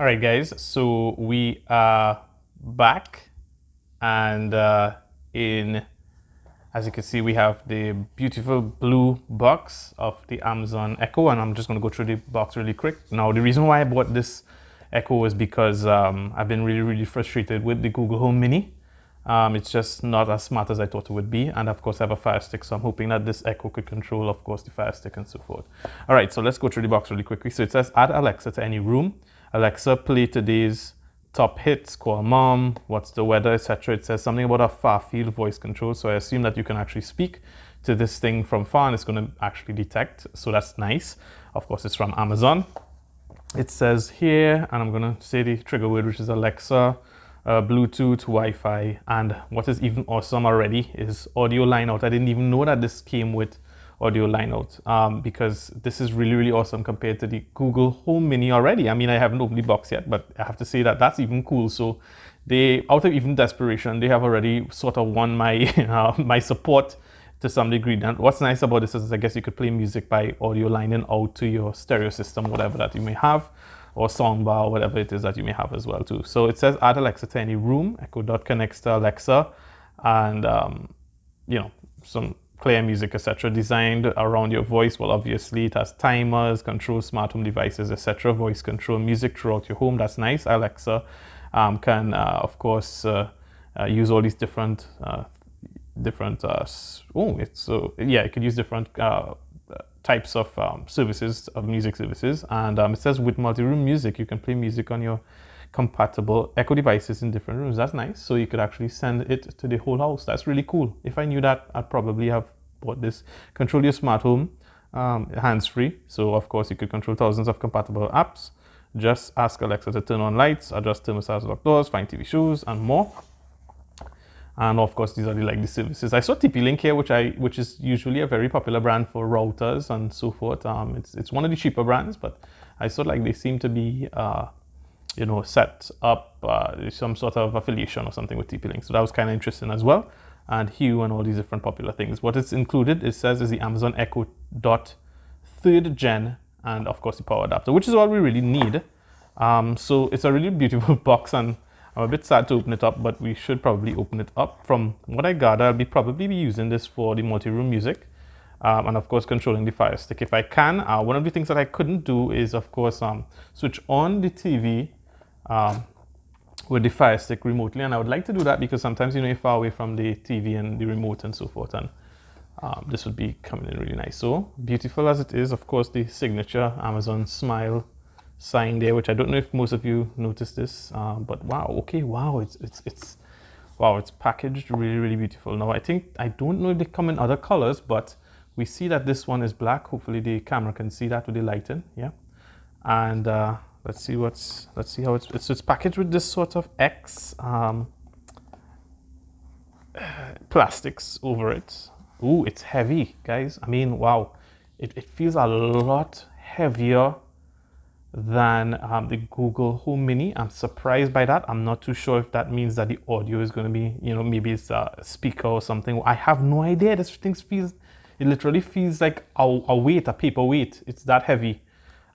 All right, guys, so we are back, and as you can see, we have the beautiful blue box of the Amazon Echo, and I'm just going to go through the box really quick. Now, the reason why I bought this Echo is because I've been really frustrated with the Google Home Mini. It's just not as smart as I thought it would be, and of course I have a Fire Stick, so I'm hoping that this Echo could control, of course, the Fire Stick and so forth. All right, so let's go through the box really quickly. So it says, add Alexa to any room. Alexa, play today's top hits, call mom, what's the weather, etc. It says something about a far field voice control, so I assume that you can actually speak to this thing from far and it's going to actually detect, so that's nice. Of course, it's from Amazon. It says here, and I'm going to say the trigger word, which is Alexa, Bluetooth, Wi-Fi, and what is even awesome already is audio line out. I didn't even know that this came with audio line out, because this is really awesome compared to the Google Home Mini already. I mean, I haven't opened the box yet, but I have to say that that's even cool. So they, out of even desperation, they have already sort of won my my support to some degree. And what's nice about this is I guess you could play music by audio lining out to your stereo system, whatever that you may have, or soundbar, or whatever it is that you may have as well too. So it says add Alexa to any room. Echo Dot connects to Alexa, and you know, some player music, etc., designed around your voice. Well, obviously it has timers, control smart home devices, etc., voice control music throughout your home. That's nice. Alexa can of course use all these different it could use different types of services, of music services. And it says with multi-room music, you can play music on your compatible Echo devices in different rooms. That's nice. So you could actually send it to the whole house. That's really cool. If I knew that, I'd probably have bought this. Control your smart home, hands-free. So of course you could control thousands of compatible apps. Just ask Alexa to turn on lights, adjust thermostats, lock doors, find TV shows, and more. And of course, these are the services. I saw TP-Link here, which is usually a very popular brand for routers and so forth. It's one of the cheaper brands, but I saw like they seem to be set up some sort of affiliation or something with TP-Link. So that was kind of interesting as well. And Hue and all these different popular things. What is included, it says, is the Amazon Echo Dot 3rd Gen, and of course the power adapter, which is all we really need. So it's a really beautiful box, and I'm a bit sad to open it up, but we should probably open it up. From what I gather, I'll probably be using this for the multi-room music, and of course controlling the Fire Stick if I can. One of the things that I couldn't do is, of course, switch on the TV with the Fire Stick remotely, and I would like to do that because sometimes you're far away from the TV and the remote and so forth, and this would be coming in really nice. So beautiful as it is, of course, the signature Amazon smile sign there, which I don't know if most of you noticed this, but wow, okay, wow, it's packaged really beautiful. Now I don't know if they come in other colors, but we see that this one is black. Hopefully the camera can see that with the lighting, yeah. And let's see how it's packaged with this sort of X plastics over it. Ooh, it's heavy, guys. I mean, wow, it feels a lot heavier than the Google Home Mini. I'm surprised by that. I'm not too sure if that means that the audio is going to be, maybe it's a speaker or something. I have no idea. This thing it literally feels like a paper weight. It's that heavy.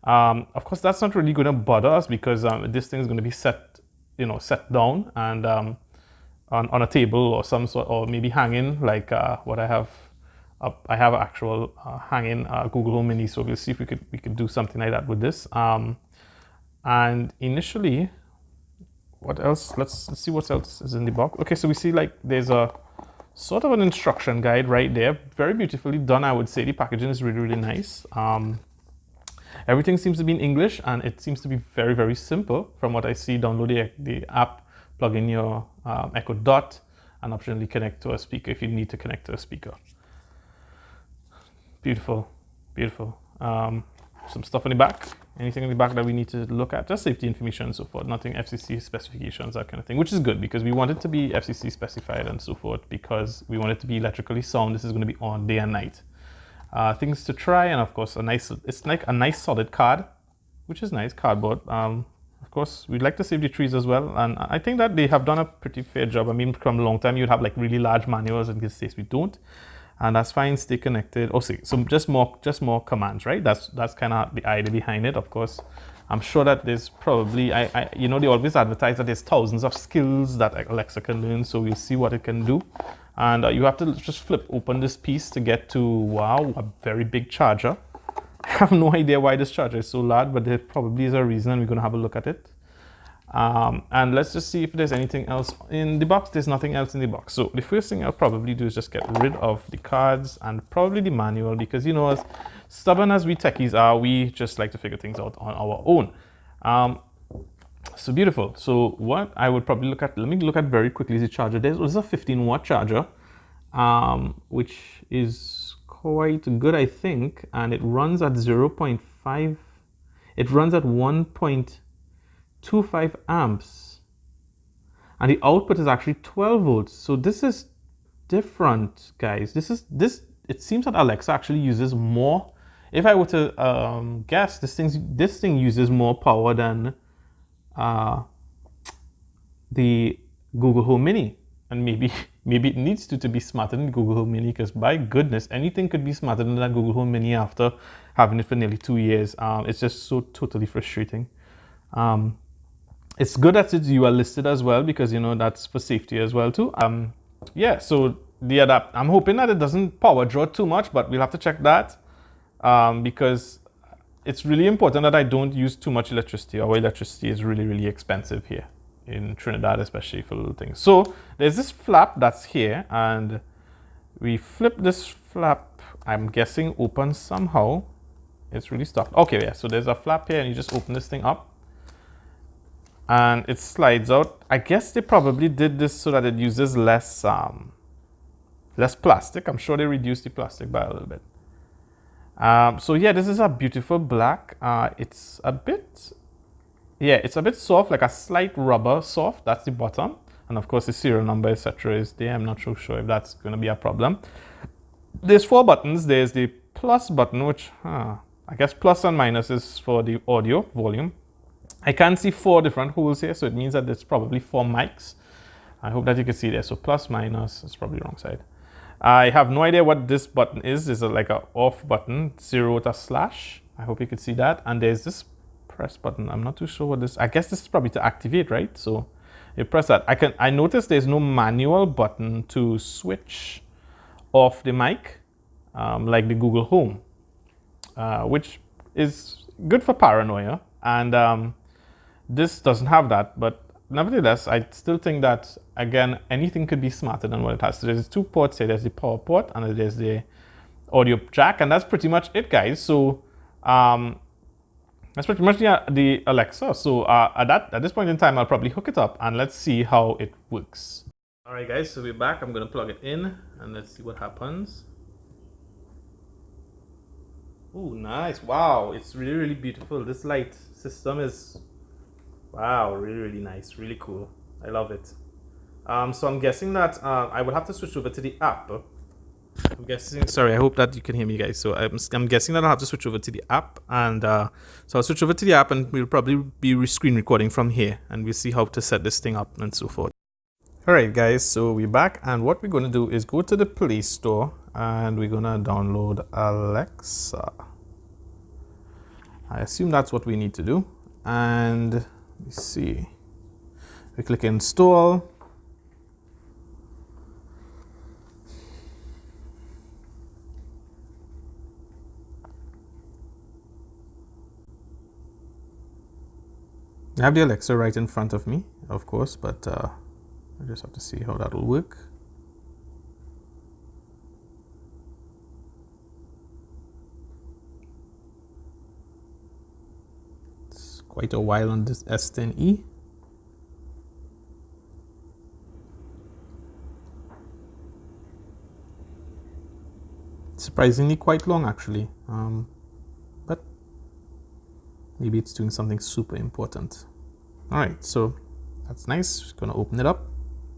Of course, that's not really going to bother us because this thing is going to be set down and on a table or some sort, or maybe hanging like what I have. I have actual hanging Google Home Mini, so we'll see if we could do something like that with this. And initially, what else? Let's see what else is in the box. Okay, so we see like there's a sort of an instruction guide right there, very beautifully done. I would say the packaging is really nice. Everything seems to be in English, and it seems to be very simple from what I see. Download the app, plug in your Echo Dot, and optionally connect to a speaker if you need to connect to a speaker. Beautiful. Some stuff in the back. Anything in the back that we need to look at? Just safety information and so forth. Nothing FCC specifications, that kind of thing, which is good because we want it to be FCC specified and so forth because we want it to be electrically sound. This is going to be on day and night. Things to try, and of course it's like a nice solid card, which is nice, cardboard. Of course, we'd like to save the trees as well, and I think that they have done a pretty fair job. I mean, from a long time you'd have like really large manuals. In this case we don't. And that's fine. Stay connected. Oh, see, so just more commands, right? That's kind of the idea behind it. Of course, I'm sure that there's probably, you know, they always advertise that there's thousands of skills that Alexa can learn, so we'll see what it can do. And you have to just flip open this piece to get to, wow, a very big charger. I have no idea why this charger is so large, but there probably is a reason, and we're going to have a look at it. And let's just see if there's anything else in the box. There's nothing else in the box. So the first thing I'll probably do is just get rid of the cards and probably the manual, because, you know, as stubborn as we techies are, we just like to figure things out on our own. So beautiful. So what I would probably look at, let me look at very quickly the charger. There's a 15-watt charger, which is quite good, I think, and it runs at 0.5. It runs at 1.25 amps, and the output is actually 12 volts. So this is different, guys. It seems that Alexa actually uses more. If I were to guess, this thing uses more power than the Google Home Mini, and maybe it needs to be smarter than Google Home Mini, because by goodness, anything could be smarter than that Google Home Mini after having it for nearly 2 years. It's just so totally frustrating. It's good that you are listed as well, because, you know, that's for safety as well too. Yeah, so the I'm hoping that it doesn't power draw too much, but we'll have to check that, because it's really important that I don't use too much electricity. Our electricity is really, really expensive here in Trinidad, especially for little things. So there's this flap that's here, and we flip this flap, I'm guessing open somehow. It's really stuck. Okay, yeah, so there's a flap here, and you just open this thing up and it slides out. I guess they probably did this so that it uses less plastic. I'm sure they reduced the plastic by a little bit. So yeah, this is a beautiful black. It's a bit soft, like a slight rubber soft. That's the bottom, and of course the serial number, etc., is there. I'm not so sure if that's going to be a problem. There's 4 buttons. There's the plus button, which I guess plus and minus is for the audio volume. I can see 4 different holes here, so it means that there's probably 4 mics. I hope that you can see there. So plus, minus, it's probably the wrong side. I have no idea what this button is. It's like an off button, 0 with a slash. I hope you can see that. And there's this press button. I'm not too sure what this, I guess this is probably to activate, right? So you press that. I notice there's no manual button to switch off the mic, like the Google Home, which is good for paranoia. And this doesn't have that, but nevertheless, I still think that, again, anything could be smarter than what it has. So there's 2 ports here. There's the power port and there's the audio jack, and that's pretty much it, guys. So that's pretty much the Alexa. So at this point in time, I'll probably hook it up and let's see how it works. All right, guys, so we're back. I'm going to plug it in and let's see what happens. Oh, nice. Wow, it's really, really beautiful. This light system is, wow, really, really nice. Really cool. I love it. So I'm guessing that I will have to switch over to the app. I'm guessing, sorry, I hope that you can hear me, guys. So I'm guessing that I'll have to switch over to the app. And so I'll switch over to the app, and we'll probably be screen recording from here. And we'll see how to set this thing up and so forth. All right, guys, so we're back. And what we're going to do is go to the Play Store, and we're going to download Alexa. I assume that's what we need to do. And let me see. We click install. I have the Alexa right in front of me, of course, but I just have to see how that will work. It's quite a while on this S10e. Surprisingly quite long, actually, but maybe it's doing something super important. All right, so that's nice. Just gonna open it up.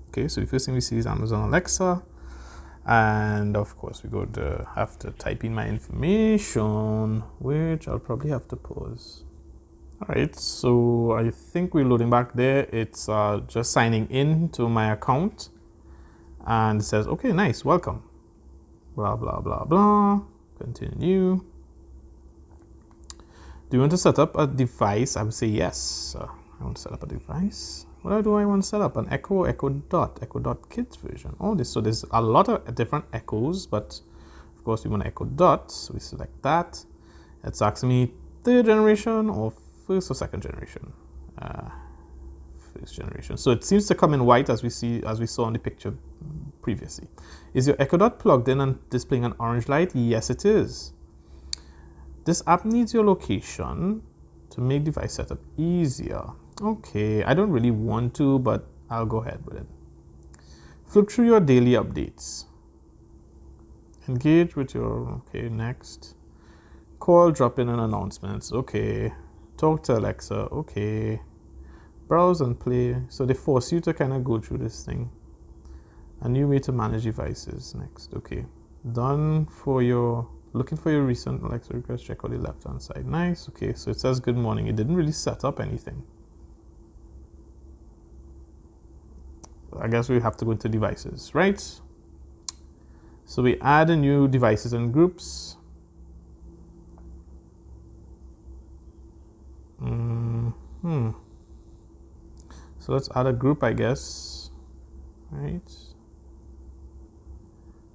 Okay, so the first thing we see is Amazon Alexa, and of course we have to type in my information, which I'll probably have to pause. All right, so I think we're loading back there. It's just signing in to my account, and it says, okay, nice, welcome. Blah, blah, blah, blah. Continue. Do you want to set up a device? I would say yes. So I want to set up a device. What do I want to set up? An Echo, Echo Dot Kids version. Oh, so there's a lot of different Echoes, but of course we want Echo Dot, so we select that. It's asking me third generation or first or second generation. First generation. So it seems to come in white as we saw in the picture previously. Is your Echo Dot plugged in and displaying an orange light? Yes, it is. This app needs your location to make device setup easier. Okay, I don't really want to, but I'll go ahead with it. Flip through your daily updates. Engage with your, okay, next. Call, drop in, and announcements. Okay. Talk to Alexa. Okay. Browse and play. So they force you to kind of go through this thing. A new way to manage devices. Next. Okay. Done for your, looking for your recent Alexa request. Check out the left hand side. Nice. Okay. So it says good morning. It didn't really set up anything. I guess we have to go into devices, right? So we add a new devices and groups. So let's add a group, I guess. Right.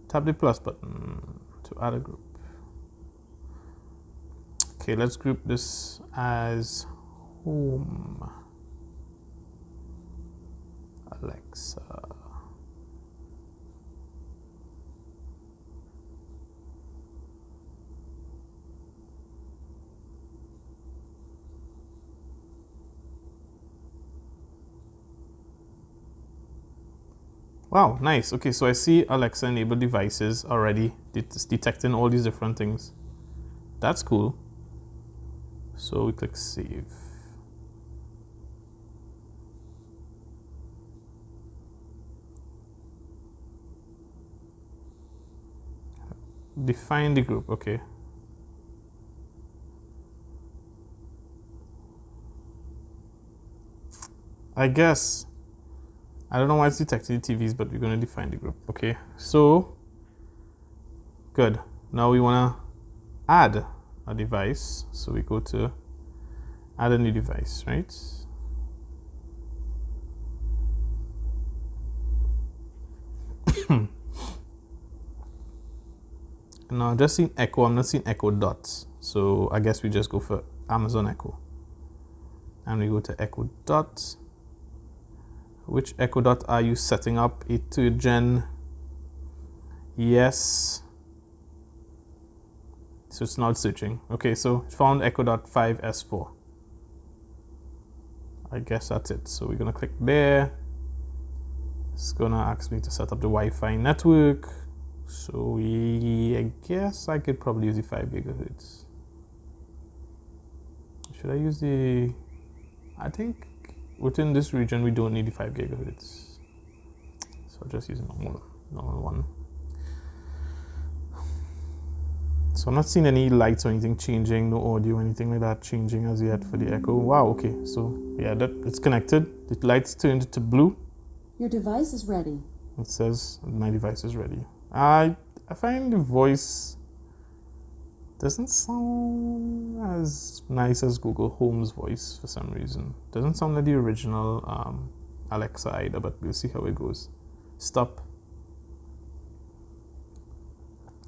Tap the plus button to add a group. Okay, let's group this as home. Alexa. Wow, nice. Okay, so I see Alexa enabled devices already. It's detecting all these different things. That's cool. So we click save. Define the group, okay. I guess, I don't know why it's detecting the TVs, but we're going to define the group, okay. So, good. Now we want to add a device. So we go to add a new device, right? Now, I've just seen Echo. I'm not seeing Echo Dots. So I guess we just go for Amazon Echo. And we go to Echo Dot. Which Echo Dot are you setting up? A 3rd gen? Yes. So it's not searching. Okay, so found Echo Dot 5 S4. I guess that's it. So we're gonna click there. It's gonna ask me to set up the Wi-Fi network. So I guess I could probably use the 5 gigahertz. Should I use the, I think within this region we don't need the 5 gigahertz. So I'll just use a normal one. So I'm not seeing any lights or anything changing, no audio, anything like that changing as yet for the Echo. Wow, okay, so yeah, it's connected. The lights turned to blue. Your device is ready. It says my device is ready. I find the voice doesn't sound as nice as Google Home's voice for some reason. Doesn't sound like the original Alexa either, but we'll see how it goes. Stop.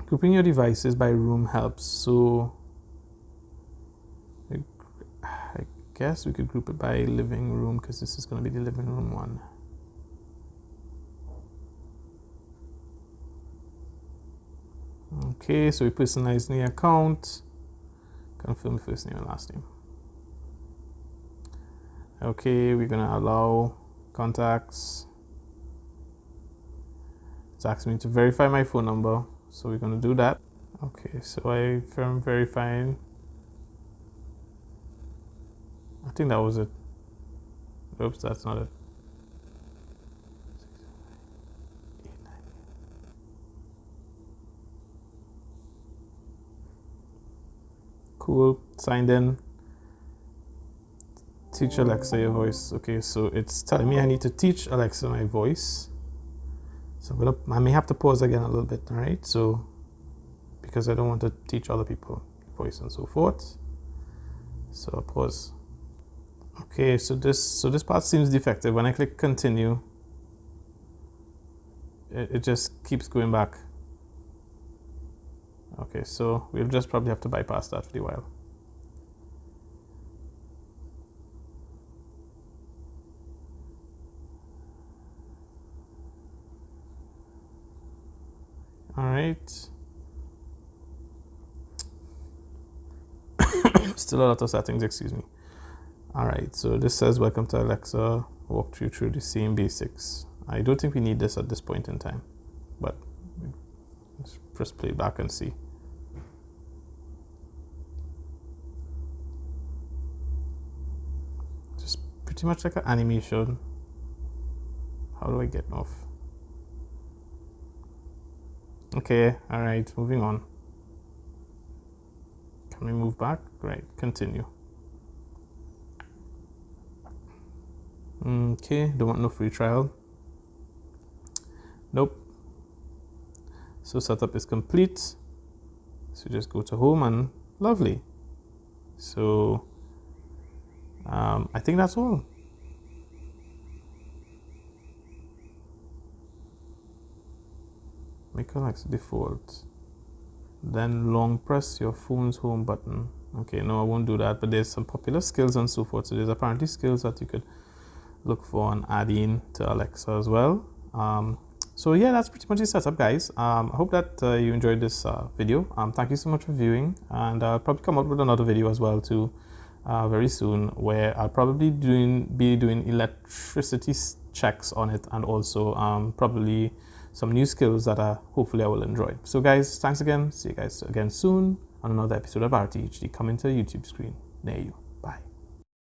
Grouping your devices by room helps. So I guess we could group it by living room because this is going to be the living room one. Okay, so we personalize the account. Confirm the first name and last name. Okay, we're gonna allow contacts. It's asking me to verify my phone number, so we're gonna do that. Okay, so I'm verifying. I think that was it. Oops, that's not it. Cool, signed in. Teach Alexa your voice. Okay, so it's telling me I need to teach Alexa my voice. So I may have to pause again a little bit, all right? So, because I don't want to teach other people voice and so forth. So pause. Okay, so this part seems defective. When I click continue, it just keeps going back. Okay, so we'll just probably have to bypass that for a while. All right. Still a lot of settings, excuse me. All right, so this says welcome to Alexa, walk you through the same basics. I don't think we need this at this point in time, but let's press play back and see. Just pretty much like an animation. How do I get off? Okay, all right, moving on. Can we move back? Right, continue. Okay, don't want no free trial. Nope. So setup is complete. So just go to home and lovely. So I think that's all. Make Alexa default. Then long press your phone's home button. Okay, no, I won't do that, but there's some popular skills and so forth. So there's apparently skills that you could look for and add in to Alexa as well. So yeah, that's pretty much the setup, guys. I hope that you enjoyed this video. Thank you so much for viewing, and I'll probably come out with another video as well too very soon, where I'll probably be doing electricity checks on it, and also probably some new skills that hopefully I will enjoy. So guys, thanks again. See you guys again soon on another episode of RTHD coming to a YouTube screen near you.